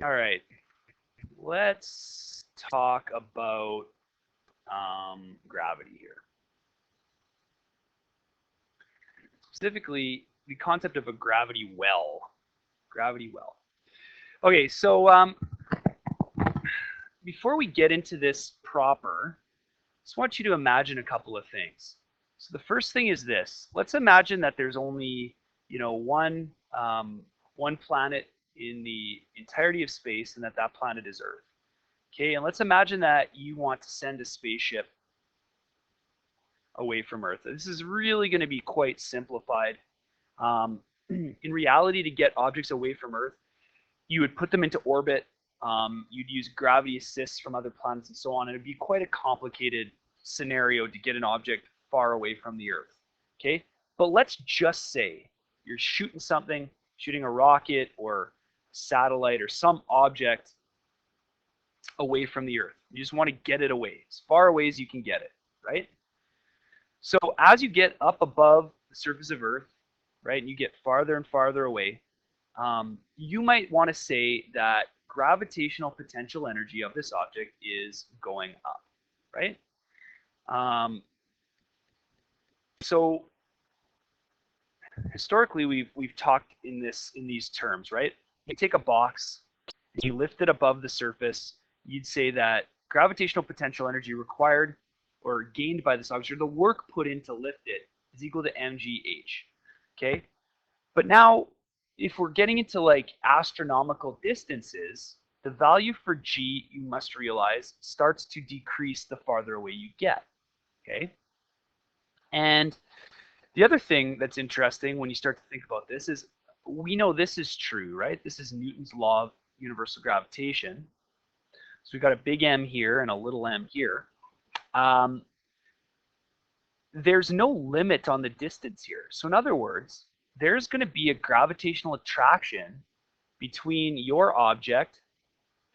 All right, let's talk about gravity here. Specifically, the concept of a gravity well. Gravity well. Okay, so before we get into this proper, I just want you to imagine a couple of things. So the first thing is this. Let's imagine that there's only, one planet in the entirety of space, and that planet is Earth. Okay, and let's imagine that you want to send a spaceship away from Earth. This is really going to be quite simplified. Um, in reality, to get objects away from Earth, you would put them into orbit. You'd use gravity assists from other planets and so on. And it'd be quite a complicated scenario to get an object far away from the Earth. Okay, but let's just say you're shooting something, shooting a rocket or a satellite or some object away from the Earth. You just want to get it away as far away as you can get it, right? So as you get up above the surface of Earth, right, and you get farther and farther away, you might want to say that gravitational potential energy of this object is going up, right? Um, so historically, we've talked in these terms, right? You take a box and you lift it above the surface. You'd say that gravitational potential energy required or gained by this object, or the work put in to lift it, is equal to mgh. Okay, but now, if we're getting into like astronomical distances, the value for g, you must realize, starts to decrease the farther away you get. Okay, and the other thing that's interesting when you start to think about this is we know this is true, right? This is Newton's law of universal gravitation. So we've got a big M here and a little m here. Um, there's no limit on the distance here. So in other words, there's going to be a gravitational attraction between your object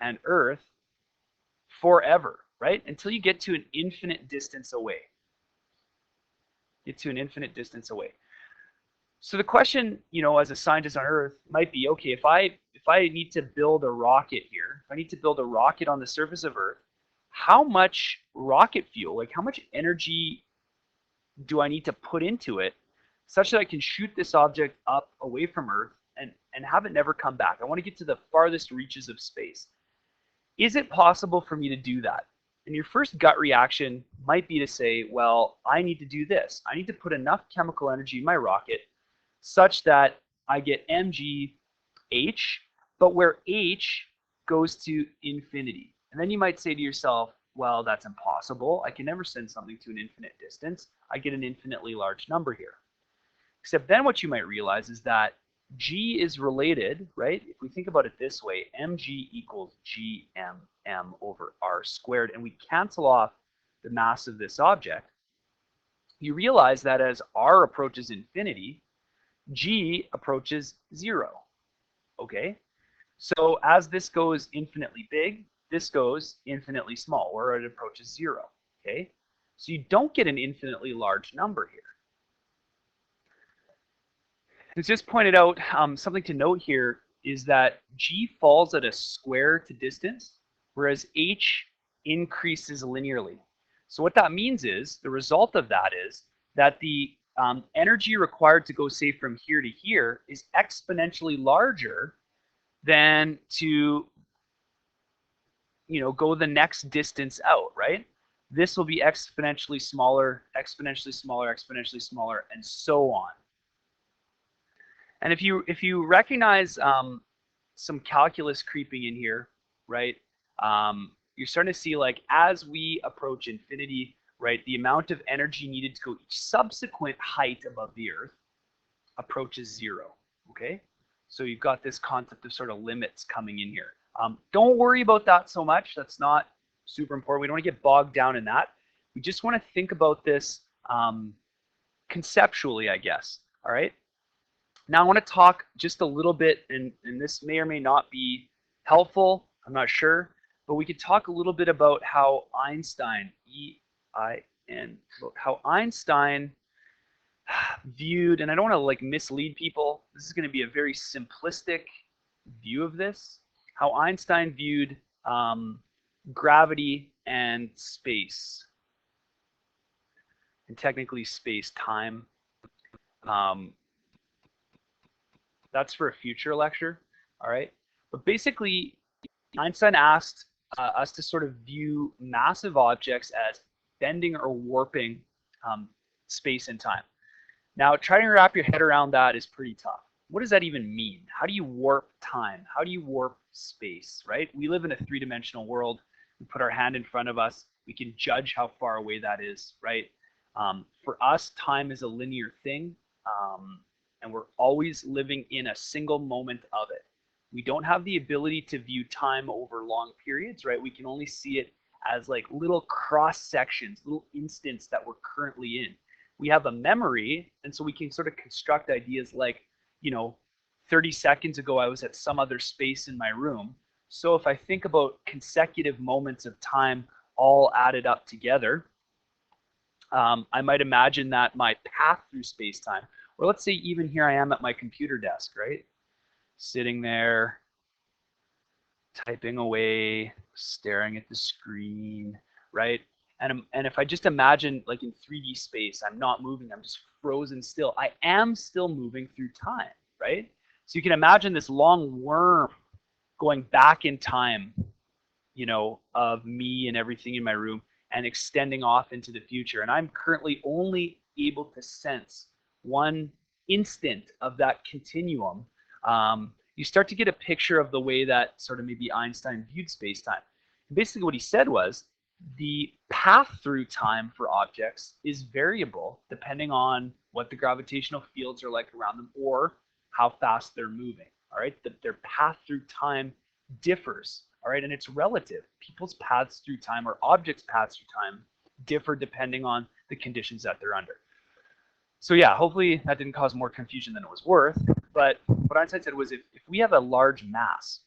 and Earth forever, right? Until you get to an infinite distance away. Get to an infinite distance away. So the question, as a scientist on Earth might be, okay, if I need to build a rocket here, if I need to build a rocket on the surface of Earth, how much rocket fuel, like how much energy do I need to put into it such that I can shoot this object up away from Earth and have it never come back? I want to get to the farthest reaches of space. Is it possible for me to do that? And your first gut reaction might be to say, well, I need to do this. I need to put enough chemical energy in my rocket such that I get mgh, but where h goes to infinity. And then you might say to yourself, well, that's impossible. I can never send something to an infinite distance. I get an infinitely large number here. Except then what you might realize is that g is related, right? If we think about it this way, mg equals gmm over r squared, and we cancel off the mass of this object, you realize that as r approaches infinity, g approaches 0. Okay? So as this goes infinitely big, this goes infinitely small, or it approaches 0. Okay? So you don't get an infinitely large number here. It's just pointed out, something to note here is that g falls at a square to distance, whereas h increases linearly. So what that means is, the result of that is that the energy required to go, say, from here to here is exponentially larger than to, go the next distance out, right? This will be exponentially smaller, exponentially smaller, exponentially smaller, and so on. And if you recognize some calculus creeping in here, right? You're starting to see, like, as we approach infinity, right, the amount of energy needed to go each subsequent height above the Earth approaches 0. Okay, so you've got this concept of sort of limits coming in here. Don't worry about that so much. That's not super important. We don't want to get bogged down in that. We just want to think about this conceptually, I guess. All right. Now I want to talk just a little bit, and this may or may not be helpful, I'm not sure, but we could talk a little bit about how Einstein, E-I-N, how Einstein viewed, and I don't want to like mislead people, this is going to be a very simplistic view of this, how Einstein viewed gravity and space, and technically space-time. Um, that's for a future lecture, all right? But basically, Einstein asked us to sort of view massive objects as bending or warping um, space and time. Now, trying to wrap your head around that is pretty tough. What does that even mean? How do you warp time? How do you warp space, right? We live in a three-dimensional world. We put our hand in front of us. We can judge how far away that is, right? For us, time is a linear thing, and we're always living in a single moment of it. We don't have the ability to view time over long periods, right? We can only see it as like little cross sections, little instants that we're currently in. We have a memory, and so we can sort of construct ideas like, 30 seconds ago I was at some other space in my room. So if I think about consecutive moments of time all added up together, I might imagine that my path through space-time, or let's say even here I am at my computer desk, right? Sitting there, typing away, staring at the screen, right? And if I just imagine like in 3D space, I'm not moving, I'm just frozen still. I am still moving through time, right? So you can imagine this long worm going back in time, of me and everything in my room and extending off into the future. And I'm currently only able to sense one instant of that continuum. You start to get a picture of the way that sort of maybe Einstein viewed space-time. Basically what he said was the path through time for objects is variable depending on what the gravitational fields are like around them or how fast they're moving. All right, their path through time differs. All right, and it's relative. People's paths through time or objects' paths through time differ depending on the conditions that they're under. So yeah, hopefully that didn't cause more confusion than it was worth. But what Einstein said was if we have a large mass,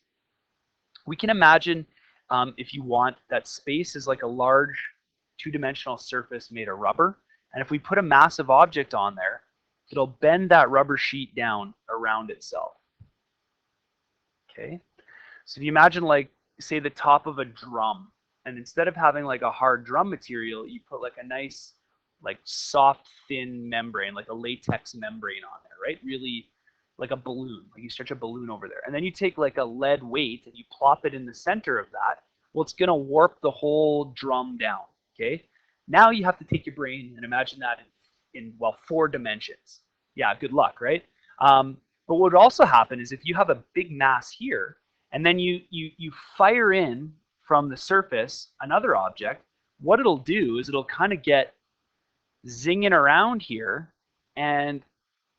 we can imagine, if you want, that space is like a large two-dimensional surface made of rubber. And if we put a massive object on there, it'll bend that rubber sheet down around itself. Okay? So if you imagine, like, say the top of a drum, and instead of having like a hard drum material, you put like a nice, like soft, thin membrane, like a latex membrane on there, right? Really like a balloon, like you stretch a balloon over there. And then you take like a lead weight and you plop it in the center of that. Well, it's gonna warp the whole drum down, okay? Now you have to take your brain and imagine that in 4 dimensions. Yeah, good luck, right? But what would also happen is if you have a big mass here, and then you fire in from the surface another object, what it'll do is it'll kind of get zinging around here, and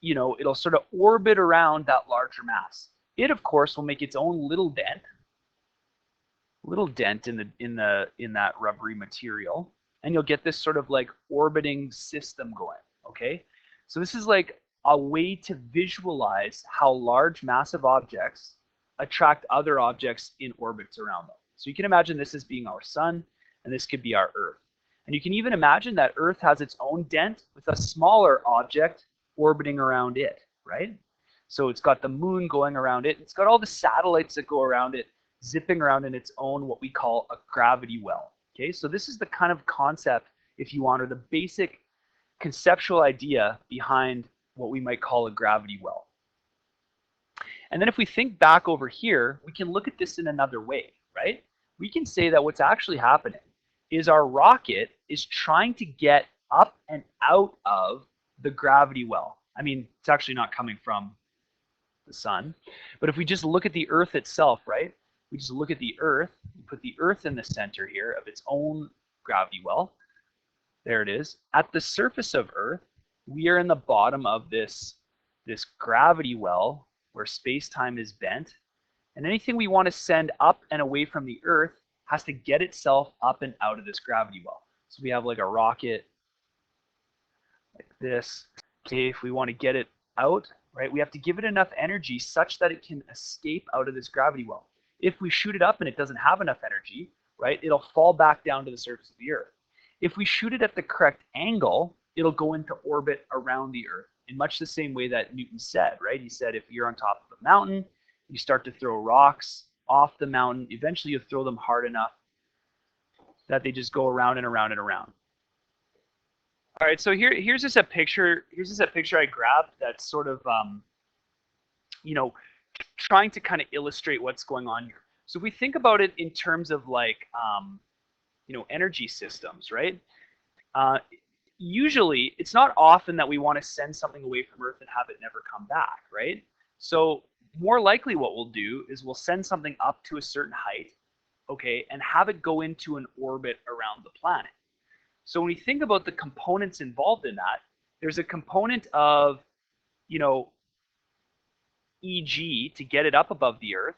it'll sort of orbit around that larger mass. It of course will make its own little dent in that rubbery material, and you'll get this sort of like orbiting system going. Okay, so this is like a way to visualize how large massive objects attract other objects in orbits around them. So you can imagine this as being our sun, and this could be our Earth. And you can even imagine that Earth has its own dent with a smaller object orbiting around it, right? So it's got the moon going around it. It's got all the satellites that go around it, zipping around in its own what we call a gravity well. Okay, so this is the kind of concept, if you want, or the basic conceptual idea behind what we might call a gravity well. And then if we think back over here, we can look at this in another way, right? We can say that what's actually happening is our rocket is trying to get up and out of the gravity well. I mean, it's actually not coming from the sun, but if we just look at the Earth itself, right? We just look at the Earth, we put the Earth in the center here of its own gravity well. There it is. At the surface of Earth, we are in the bottom of this gravity well where space-time is bent, and anything we want to send up and away from the Earth has to get itself up and out of this gravity well. So we have like a rocket like this. Okay, if we want to get it out, right, we have to give it enough energy such that it can escape out of this gravity well. If we shoot it up and it doesn't have enough energy, right, it'll fall back down to the surface of the Earth. If we shoot it at the correct angle, it'll go into orbit around the Earth in much the same way that Newton said, right? He said if you're on top of a mountain, you start to throw rocks off the mountain. Eventually you throw them hard enough that they just go around and around and around. All right, so here's just a picture. Here's just a picture I grabbed that's sort of, you know, trying to kind of illustrate what's going on here. So if we think about it in terms of like, energy systems, right? Usually, it's not often that we want to send something away from Earth and have it never come back, right? So more likely what we'll do is we'll send something up to a certain height, okay, and have it go into an orbit around the planet. So when we think about the components involved in that, there's a component of, EG to get it up above the Earth.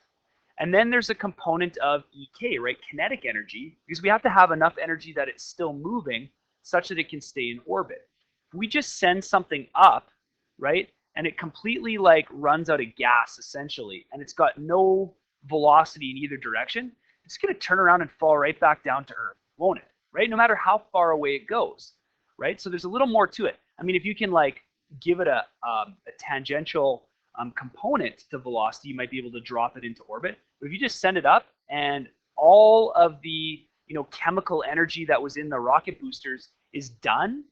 And then there's a component of EK, right? Kinetic energy, because we have to have enough energy that it's still moving such that it can stay in orbit. If we just send something up, right, and it completely like runs out of gas essentially, and it's got no velocity in either direction, it's going to turn around and fall right back down to Earth, won't it? Right? No matter how far away it goes, right? So there's a little more to it. I mean, if you can like give it a tangential component to velocity, you might be able to drop it into orbit. But if you just send it up and all of the chemical energy that was in the rocket boosters is done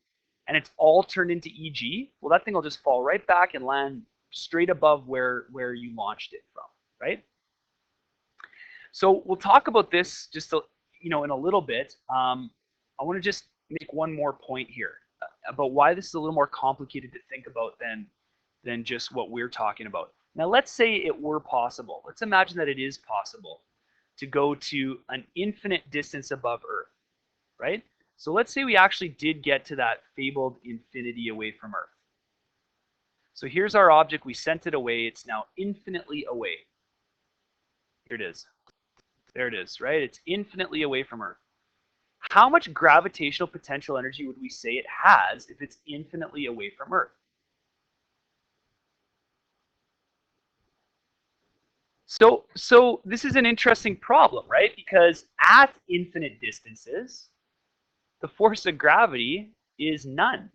and it's all turned into EG, well, that thing will just fall right back and land straight above where you launched it from, right? So we'll talk about this just in a little bit. I want to just make one more point here about why this is a little more complicated to think about than just what we're talking about. Now, let's say it were possible. Let's imagine that it is possible to go to an infinite distance above Earth, right? So let's say we actually did get to that fabled infinity away from Earth. So here's our object. We sent it away. It's now infinitely away. Here it is. There it is, right? It's infinitely away from Earth. How much gravitational potential energy would we say it has if it's infinitely away from Earth? So this is an interesting problem, right? Because at infinite distances, the force of gravity is none.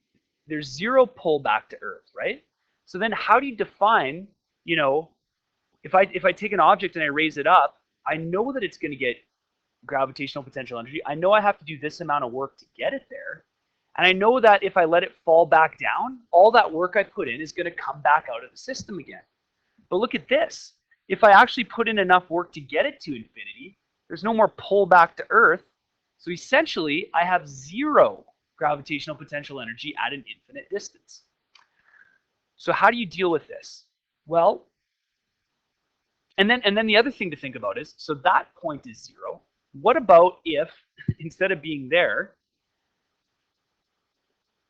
There's zero pull back to Earth, right? So then how do you define, if I take an object and I raise it up, I know that it's going to get gravitational potential energy. I know I have to do this amount of work to get it there. And I know that if I let it fall back down, all that work I put in is going to come back out of the system again. But look at this. If I actually put in enough work to get it to infinity, there's no more pull back to Earth. So essentially, I have zero gravitational potential energy at an infinite distance. So how do you deal with this? Well, and then the other thing to think about is, so that point is zero. What about if, instead of being there,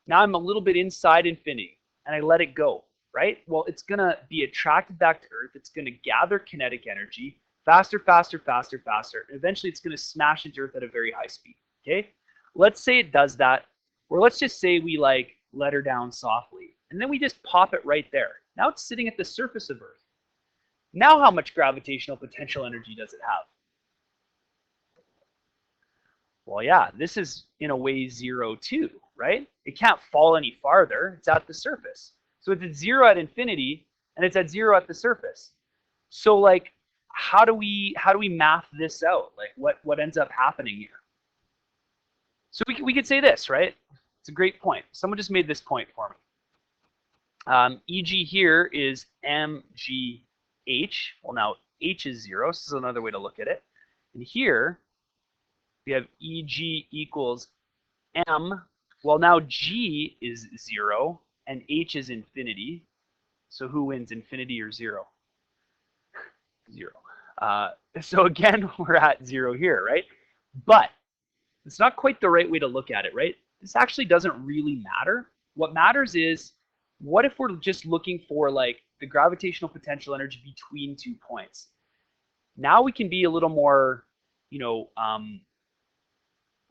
now I'm a little bit inside infinity and I let it go, right? Well, it's going to be attracted back to Earth. It's going to gather kinetic energy faster, faster, faster, faster. And eventually it's going to smash into Earth at a very high speed, okay? Let's say it does that, or let's just say we like let her down softly, and then we just pop it right there. Now it's sitting at the surface of Earth. Now how much gravitational potential energy does it have? Well, yeah, this is in a way zero too, right? It can't fall any farther. It's at the surface. So it's at zero at infinity, and it's at zero at the surface. So like, how do we math this out? Like, what ends up happening here? So we could say this, right? It's a great point. Someone just made this point for me. EG here is mgh. Well, now h is zero, so this is another way to look at it. And here we have EG equals m. Well, now g is zero and h is infinity. So who wins, infinity or zero? Zero. So again, we're at zero here, right? But it's not quite the right way to look at it, right? This actually doesn't really matter. What matters is, what if we're just looking for like the gravitational potential energy between 2 points? Now we can be a little more,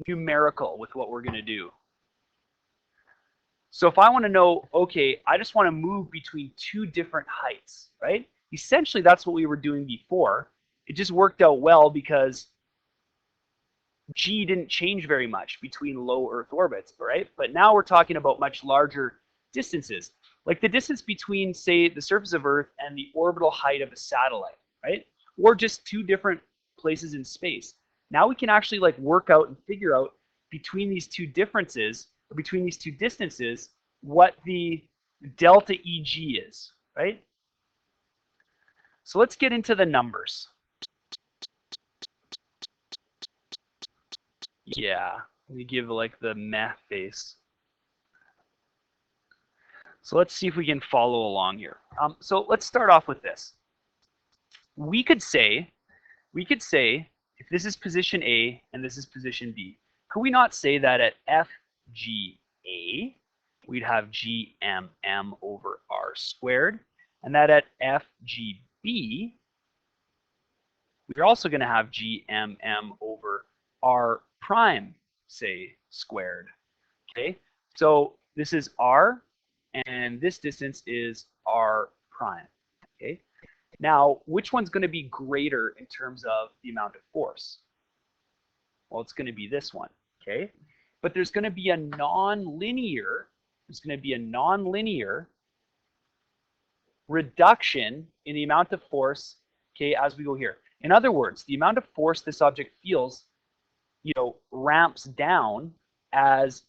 numerical with what we're going to do. So if I want to know, okay, I just want to move between 2 different heights, right? Essentially, that's what we were doing before. It just worked out well because G didn't change very much between low Earth orbits, right? But now we're talking about much larger distances, like the distance between, say, the surface of Earth and the orbital height of a satellite, right? or just two different places in space. Now we can actually like work out and figure out between these two differences, or between these two distances, what the delta EG is, right? So let's get into the numbers. Yeah, we give like the meh face. So let's see if we can follow along here. So let's start off with this. We could say, if this is position A and this is position B, could we not say that at FGA, we'd have GMM over R squared, and that at FGB, we're also going to have GMM over R prime, say, squared. Okay, so this is R, and this distance is R prime. Okay, now which one's going to be greater in terms of the amount of force? Well, it's going to be this one. Okay, but there's going to be a non-linear reduction in the amount of force, okay, as we go here. In other words, the amount of force this object feels, ramps down as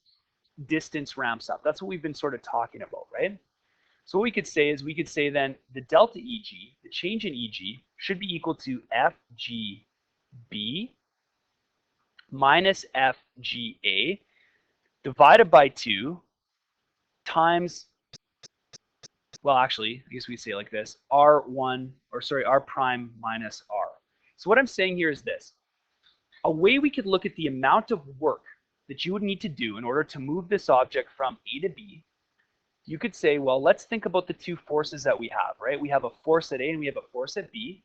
distance ramps up. That's what we've been sort of talking about, right? So what we could say is, then the delta EG, the change in EG, should be equal to FGB minus FGA divided by 2 times, well, actually, I guess we say it like this, R prime minus R. So what I'm saying here is this. A way we could look at the amount of work that you would need to do in order to move this object from A to B, you could say, well, let's think about the two forces that we have, right? We have a force at A and we have a force at B,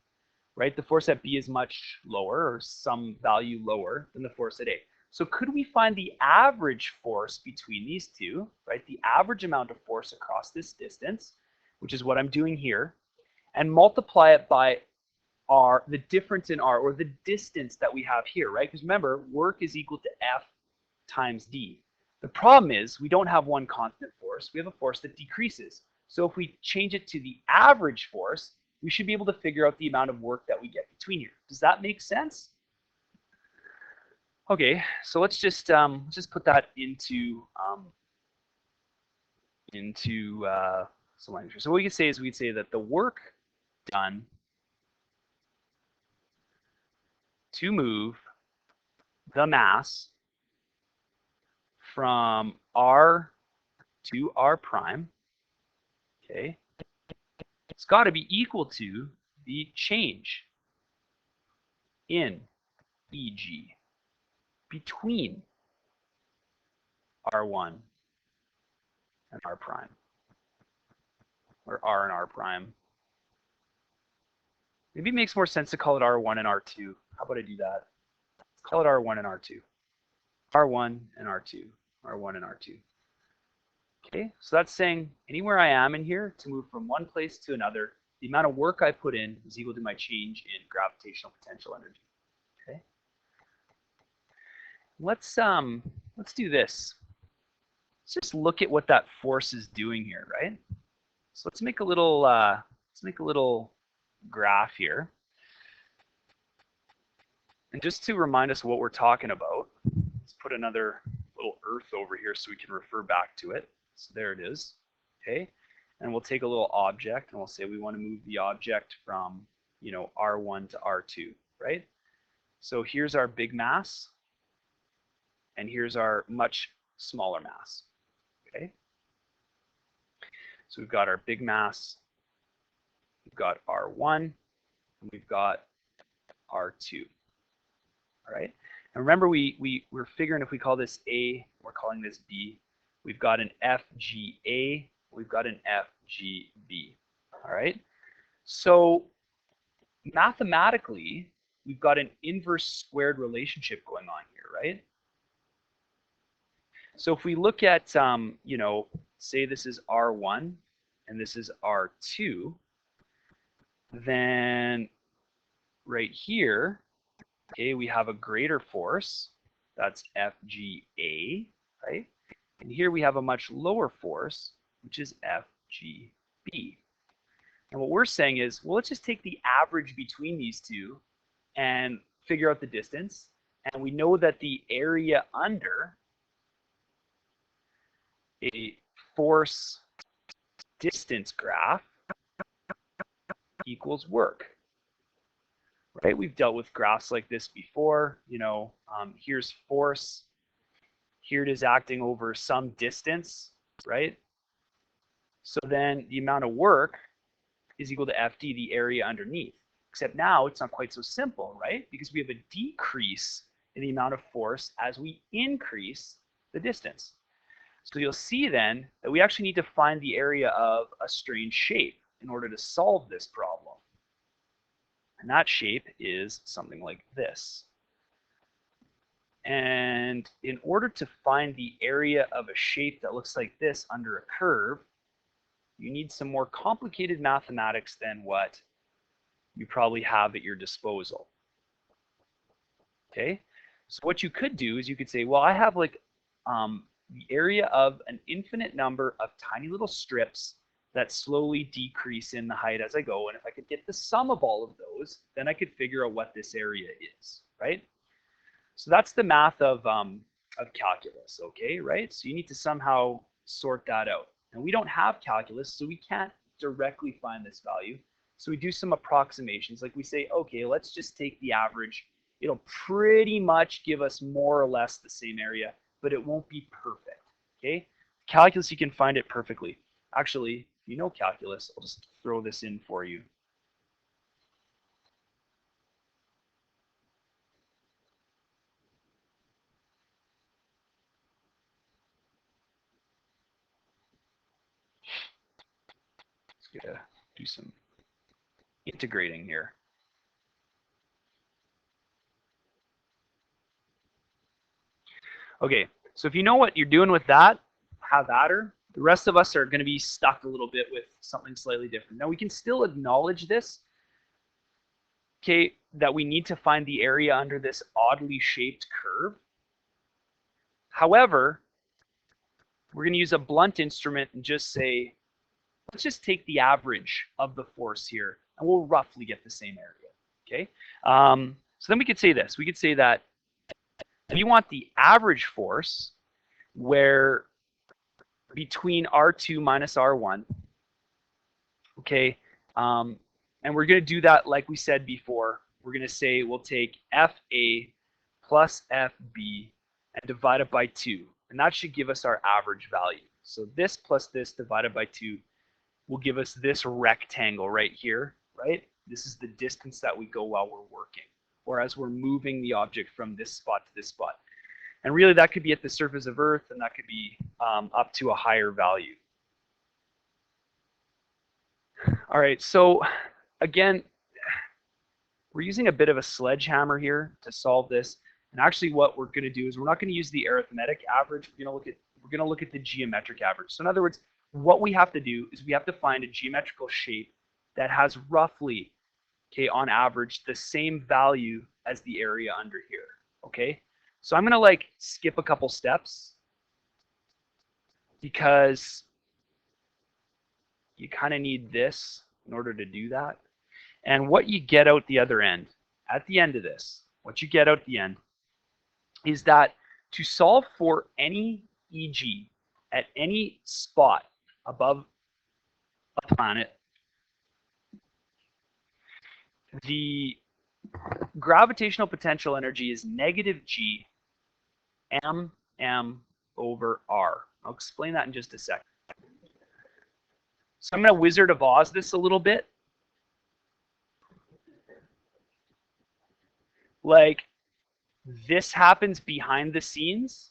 right? The force at B is much lower, or some value lower than the force at A. So could we find the average force between these two, right? The average amount of force across this distance, which is what I'm doing here, and multiply it by R, the difference in R, or the distance that we have here, right? Because remember, work is equal to F times D. The problem is we don't have one constant force. We have a force that decreases. So if we change it to the average force, we should be able to figure out the amount of work that we get between here. Does that make sense? Okay, so let's just put that into some language. So what we could say is, we'd say that the work done to move the mass from R to R prime, okay, it's got to be equal to the change in EG between R1 and R prime, or R and R prime. Maybe it makes more sense to call it R1 and R2. How about I do that? Let's call it R1 and R2. R1 and R2. R1 and R2. Okay, so that's saying anywhere I am in here, to move from one place to another, the amount of work I put in is equal to my change in gravitational potential energy. Okay. Let's do this. Let's just look at what that force is doing here, right? So let's make a little graph here. And just to remind us what we're talking about, let's put another little Earth over here so we can refer back to it. So there it is. Okay. And we'll take a little object and we'll say we want to move the object from, R1 to R2, right? So here's our big mass, and here's our much smaller mass. Okay. So we've got our big mass, we've got R1, and we've got R2. All right. And remember, we're figuring if we call this A, we're calling this B. We've got an FGA, we've got an FGB. All right. So mathematically, we've got an inverse squared relationship going on here, right? So if we look at, say this is R1 and this is R2, then right here, okay, we have a greater force, that's FGA, right? And here we have a much lower force, which is FGB. And what we're saying is, well, let's just take the average between these two and figure out the distance. And we know that the area under a force distance graph equals work. Right? We've dealt with graphs like this before. Here's force. Here it is acting over some distance, right? So then the amount of work is equal to FD, the area underneath. Except now it's not quite so simple, right? Because we have a decrease in the amount of force as we increase the distance. So you'll see then that we actually need to find the area of a strange shape in order to solve this problem. And that shape is something like this. And in order to find the area of a shape that looks like this under a curve, you need some more complicated mathematics than what you probably have at your disposal. Okay, so what you could do is you could say, well, I have like the area of an infinite number of tiny little strips that slowly decrease in the height as I go. And if I could get the sum of all of those, then I could figure out what this area is, right? So that's the math of calculus, okay, right? So you need to somehow sort that out. And we don't have calculus, so we can't directly find this value. So we do some approximations. Like we say, okay, let's just take the average. It'll pretty much give us more or less the same area, but it won't be perfect, okay? Calculus, you can find it perfectly. Actually, if you know calculus, I'll just throw this in for you. Just gonna do some integrating here. Okay, so if you know what you're doing with that, have at her. The rest of us are going to be stuck a little bit with something slightly different. Now we can still acknowledge this, okay, that we need to find the area under this oddly shaped curve. However, we're going to use a blunt instrument and just say, let's just take the average of the force here, and we'll roughly get the same area, okay? So then we could say this. We could say that if you want the average force, where between R2 minus R1, okay, and we're going to do that like we said before. We're going to say we'll take FA plus FB and divide it by 2. And that should give us our average value. So this plus this divided by 2 will give us this rectangle right here, right? This is the distance that we go while we're working, or as we're moving the object from this spot to this spot. And really that could be at the surface of Earth, and that could be up to a higher value. All right, so again, we're using a bit of a sledgehammer here to solve this. And actually what we're going to do is we're not going to use the arithmetic average. We're going to look at the geometric average. So in other words, what we have to do is we have to find a geometrical shape that has roughly, okay, on average, the same value as the area under here, okay? So I'm going to like skip a couple steps because you kind of need this in order to do that. And what you get out the other end, at the end of this, what you get out the end is that to solve for any EG at any spot above a planet, the gravitational potential energy is negative G M over R. I'll explain that in just a second. So I'm going to Wizard of Oz this a little bit. Like, this happens behind the scenes,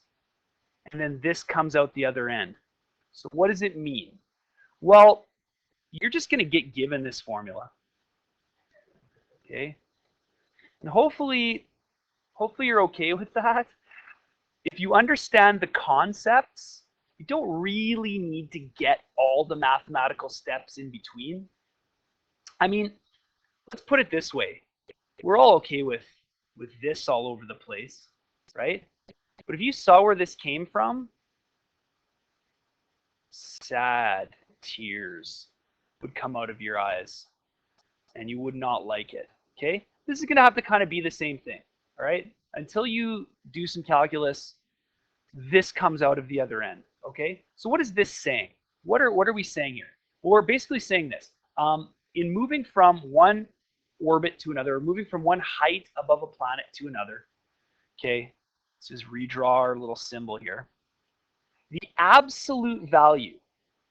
and then this comes out the other end. So what does it mean? Well, you're just going to get given this formula. Okay? And hopefully you're okay with that. If you understand the concepts, you don't really need to get all the mathematical steps in between. I mean, let's put it this way. We're all okay with this all over the place, right? But if you saw where this came from, sad tears would come out of your eyes, and you would not like it. Okay? This is going to have to kind of be the same thing. All right? Until you do some calculus, this comes out of the other end. Okay? So what is this saying? What are we saying here? Well, we're basically saying this. In moving from one orbit to another, or moving from one height above a planet to another, okay, let's just redraw our little symbol here. The absolute value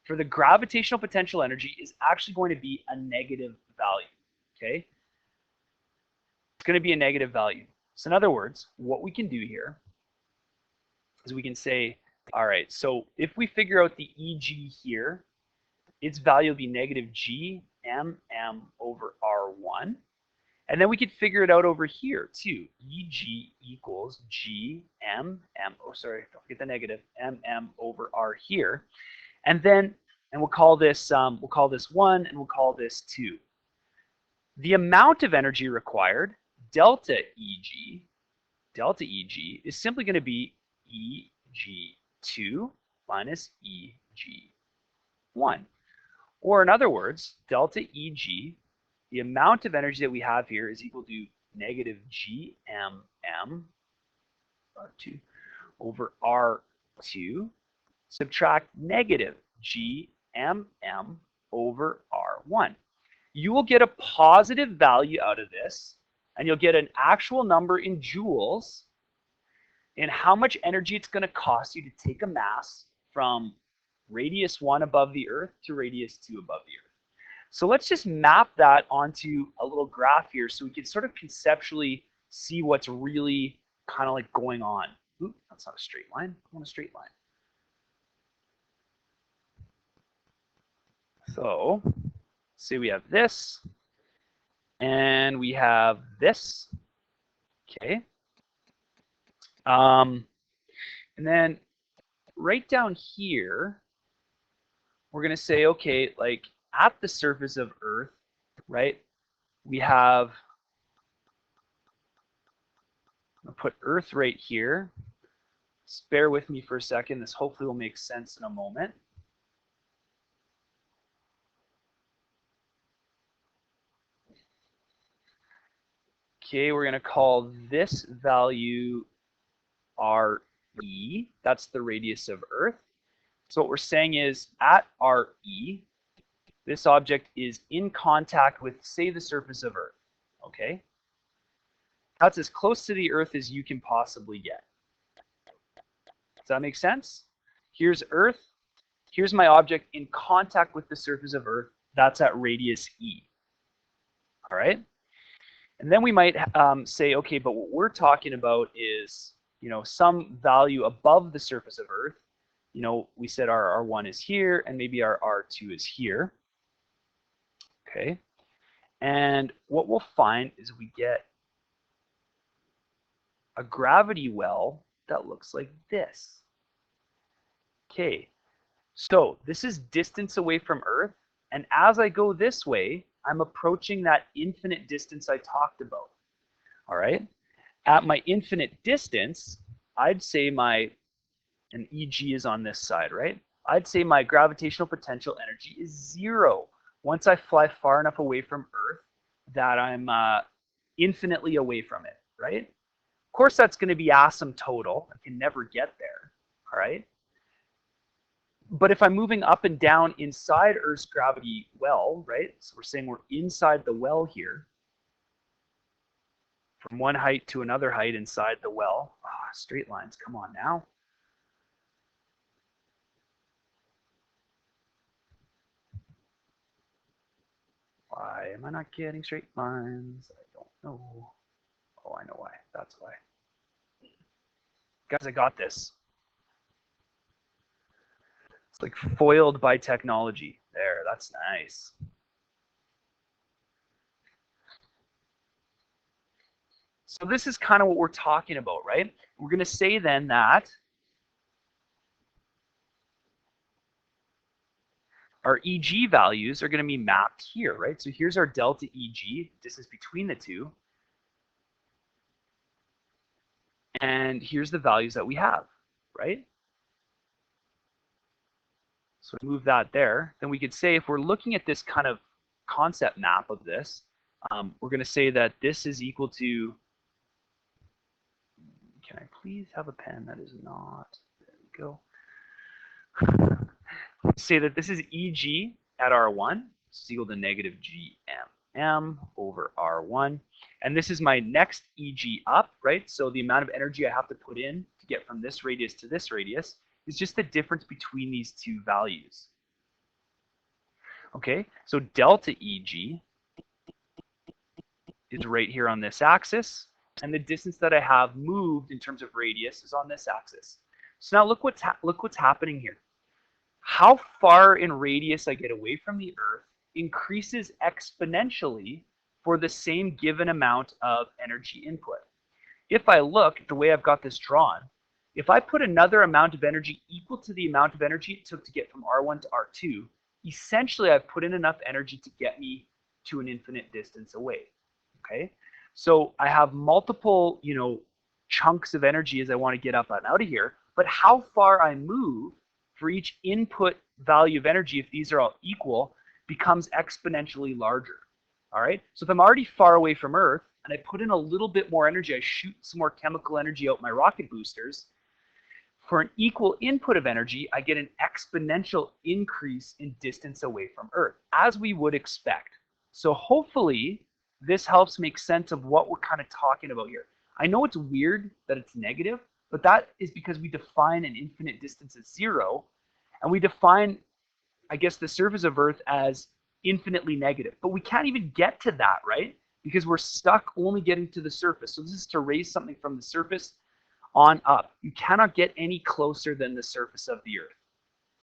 for the gravitational potential energy is actually going to be a negative value, okay? It's going to be a negative value. So in other words, what we can do here is we can say, all right, so if we figure out the EG here, its value will be negative G mm over R1. And then we could figure it out over here too. EG equals G mm, oh sorry, don't forget the negative, mm over R here. And then, and we'll call this 1 and we'll call this 2. The amount of energy required, delta EG, is simply going to be EG2 minus EG1. Or in other words, delta EG, the amount of energy that we have here is equal to negative GMM R2 over R2, subtract negative GMM over R1. You will get a positive value out of this, and you'll get an actual number in joules in how much energy it's going to cost you to take a mass from radius 1 above the Earth to radius 2 above the Earth. So let's just map that onto a little graph here so we can sort of conceptually see what's really kind of like going on. Ooh, that's not a straight line. I want a straight line. So say we have this, and we have this. Okay. And then right down here, we're going to say, okay, like at the surface of Earth, right, we have, I'll put Earth right here. Just bear with me for a second. This hopefully will make sense in a moment. Okay, we're going to call this value RE. That's the radius of Earth. So what we're saying is at RE, this object is in contact with, say, the surface of Earth. Okay? That's as close to the Earth as you can possibly get. Does that make sense? Here's Earth. Here's my object in contact with the surface of Earth. That's at radius E. All right? And then we might say, okay, but what we're talking about is, you know, some value above the surface of Earth. You know, we said our R1 is here, and maybe our R2 is here. Okay. And what we'll find is we get a gravity well that looks like this. Okay. So this is distance away from Earth. And as I go this way, I'm approaching that infinite distance I talked about. All right. At my infinite distance, I'd say and EG is on this side, right? I'd say my gravitational potential energy is 0 once I fly far enough away from Earth that I'm infinitely away from it, right? Of course, that's going to be asymptotal. I can never get there, all right? But if I'm moving up and down inside Earth's gravity well, right? So we're saying we're inside the well here, from one height to another height inside the well. Oh, straight lines, come on now. Why am I not getting straight lines? I don't know. Oh, I know why. That's why. Guys, I got this. It's like foiled by technology. There, that's nice. So this is kind of what we're talking about, right? We're going to say then that our EG values are going to be mapped here, right? So here's our delta EG, distance between the two. And here's the values that we have, right? So move that there. Then we could say if we're looking at this kind of concept map of this, we're going to say that this is equal to, can I please have a pen that is not, there we go. Say that this is EG at R1, is equal to negative GMM over R1. And this is my next EG up, right? So the amount of energy I have to put in to get from this radius to this radius is just the difference between these two values. Okay, so delta EG is right here on this axis, and the distance that I have moved in terms of radius is on this axis. So now look what's happening here. How far in radius I get away from the Earth increases exponentially for the same given amount of energy input. If I look at the way I've got this drawn, if I put another amount of energy equal to the amount of energy it took to get from R1 to R2, essentially I've put in enough energy to get me to an infinite distance away. Okay, so I have multiple, chunks of energy as I want to get up and out of here, but how far I move for each input value of energy, if these are all equal, becomes exponentially larger. All right, so if I'm already far away from Earth and I put in a little bit more energy, I shoot some more chemical energy out my rocket boosters, for an equal input of energy, I get an exponential increase in distance away from Earth, as we would expect. So hopefully this helps make sense of what we're kind of talking about here. I know it's weird that it's negative, but that is because we define an infinite distance as 0, and we define, I guess, the surface of Earth as infinitely negative. But we can't even get to that, right? Because we're stuck only getting to the surface. So this is to raise something from the surface on up. You cannot get any closer than the surface of the Earth.